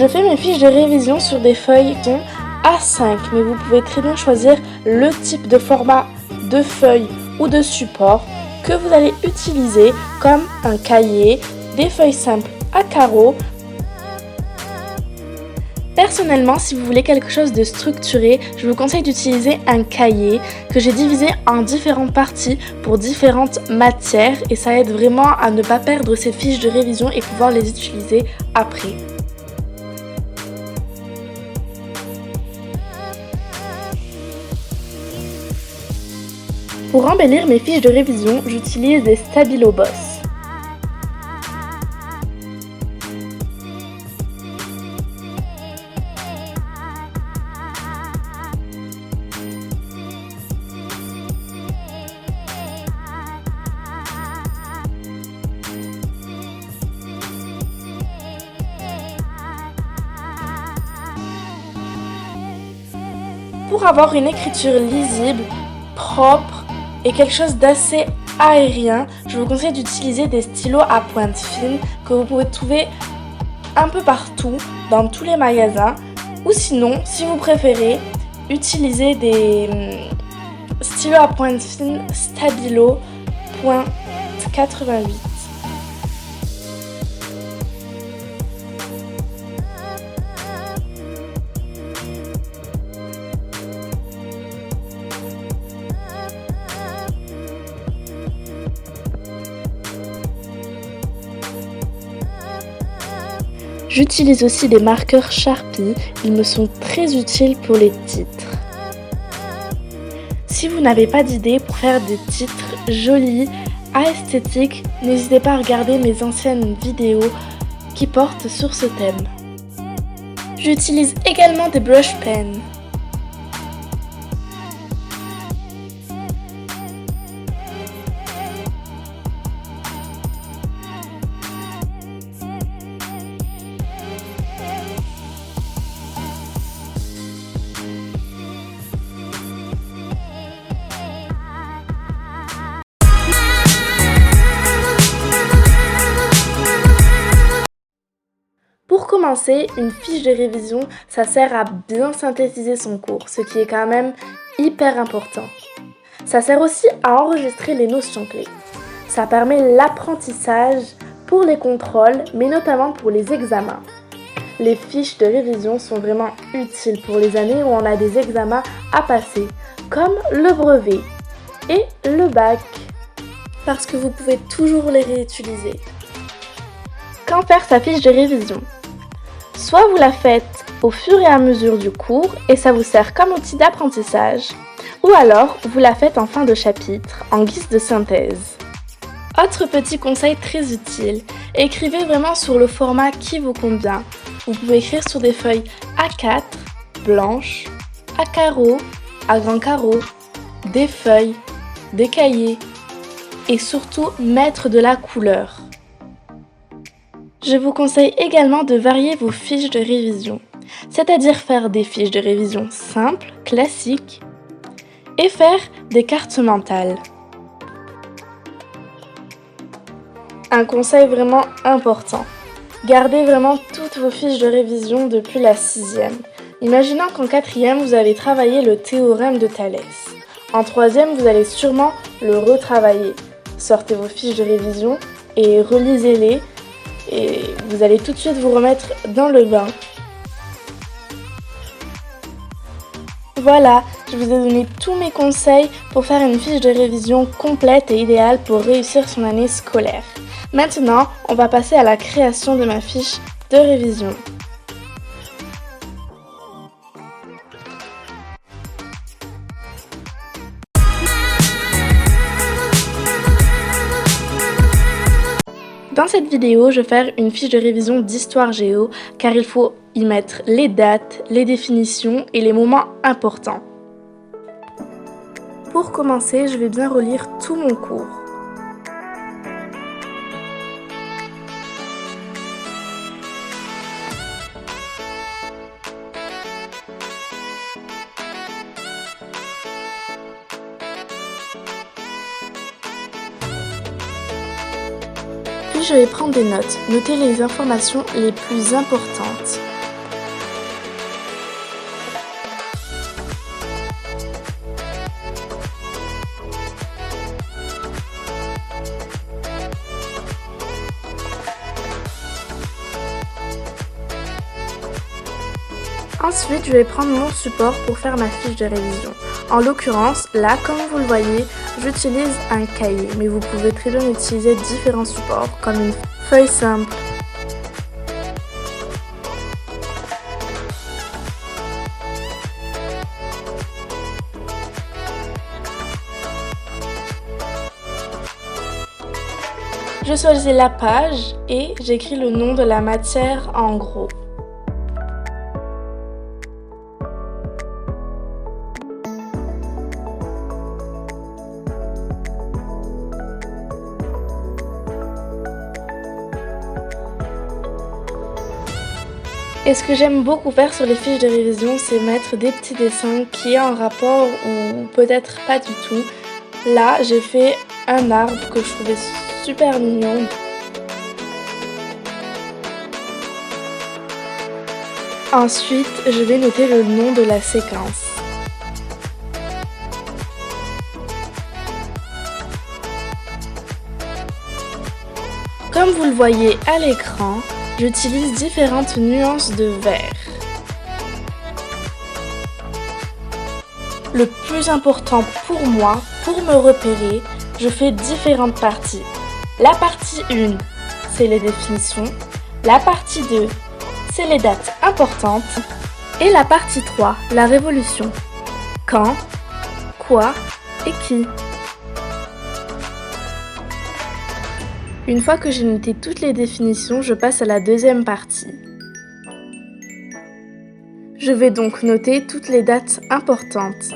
Je fais mes fiches de révision sur des feuilles A5, mais vous pouvez très bien choisir le type de format de feuille ou de support que vous allez utiliser comme un cahier, des feuilles simples à carreaux. Personnellement, si vous voulez quelque chose de structuré, je vous conseille d'utiliser un cahier que j'ai divisé en différentes parties pour différentes matières et ça aide vraiment à ne pas perdre ces fiches de révision et pouvoir les utiliser après. Pour embellir mes fiches de révision, j'utilise des Stabilo Boss. Pour avoir une écriture lisible, propre et quelque chose d'assez aérien, je vous conseille d'utiliser des stylos à pointe fine que vous pouvez trouver un peu partout dans tous les magasins ou sinon, si vous préférez, utilisez des stylos à pointe fine Stabilo point 88. J'utilise aussi des marqueurs Sharpie, ils me sont très utiles pour les titres. Si vous n'avez pas d'idée pour faire des titres jolis, esthétiques, n'hésitez pas à regarder mes anciennes vidéos qui portent sur ce thème. J'utilise également des brush pens. Pour commencer, une fiche de révision, ça sert à bien synthétiser son cours, ce qui est quand même hyper important. Ça sert aussi à enregistrer les notions clés. Ça permet l'apprentissage pour les contrôles, mais notamment pour les examens. Les fiches de révision sont vraiment utiles pour les années où on a des examens à passer, comme le brevet et le bac, parce que vous pouvez toujours les réutiliser. Quand faire sa fiche de révision ? Soit vous la faites au fur et à mesure du cours et ça vous sert comme outil d'apprentissage, ou alors vous la faites en fin de chapitre, en guise de synthèse. Autre petit conseil très utile, écrivez vraiment sur le format qui vous convient. Vous pouvez écrire sur des feuilles A4, blanches, à carreaux, à grands carreaux, des feuilles, des cahiers et surtout mettre de la couleur. Je vous conseille également de varier vos fiches de révision, c'est-à-dire faire des fiches de révision simples, classiques, et faire des cartes mentales. Un conseil vraiment important, gardez vraiment toutes vos fiches de révision depuis la 6e. Imaginons qu'en 4e, vous avez travaillé le théorème de Thalès. En 3e, vous allez sûrement le retravailler. Sortez vos fiches de révision et relisez-les. Et vous allez tout de suite vous remettre dans le bain. Voilà, je vous ai donné tous mes conseils pour faire une fiche de révision complète et idéale pour réussir son année scolaire. Maintenant, on va passer à la création de ma fiche de révision. Dans cette vidéo, je vais faire une fiche de révision d'histoire géo car il faut y mettre les dates, les définitions et les moments importants. Pour commencer, je vais bien relire tout mon cours. Puis je vais prendre des notes, noter les informations les plus importantes. Ensuite, je vais prendre mon support pour faire ma fiche de révision. En l'occurrence, là, comme vous le voyez, j'utilise un cahier, mais vous pouvez très bien utiliser différents supports, comme une feuille simple. Je choisis la page et j'écris le nom de la matière en gros. Et ce que j'aime beaucoup faire sur les fiches de révision, c'est mettre des petits dessins qui ont un rapport ou peut-être pas du tout. Là, j'ai fait un arbre que je trouvais super mignon. Ensuite, je vais noter le nom de la séquence. Comme vous le voyez à l'écran, j'utilise différentes nuances de vert. Le plus important pour moi, pour me repérer, je fais différentes parties. La partie 1, c'est les définitions. La partie 2, c'est les dates importantes. Et la partie 3, la révolution. Quand, quoi et qui. Une fois que j'ai noté toutes les définitions, je passe à la deuxième partie. Je vais donc noter toutes les dates importantes.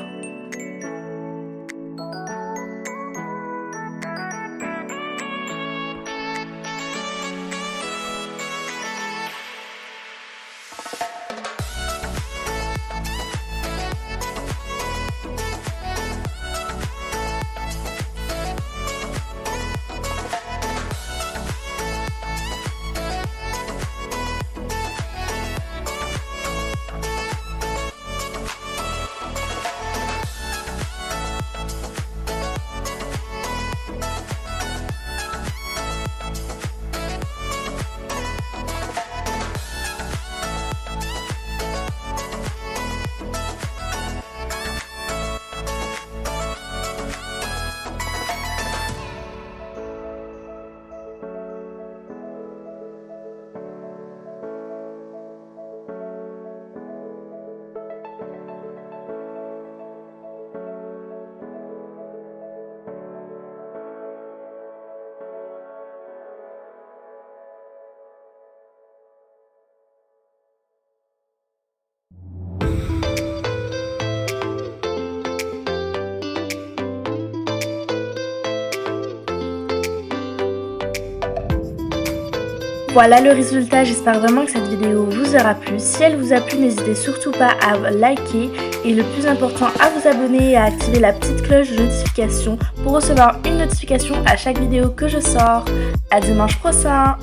Voilà le résultat, j'espère vraiment que cette vidéo vous aura plu. Si elle vous a plu, n'hésitez surtout pas à liker et le plus important à vous abonner et à activer la petite cloche de notification pour recevoir une notification à chaque vidéo que je sors. À dimanche prochain!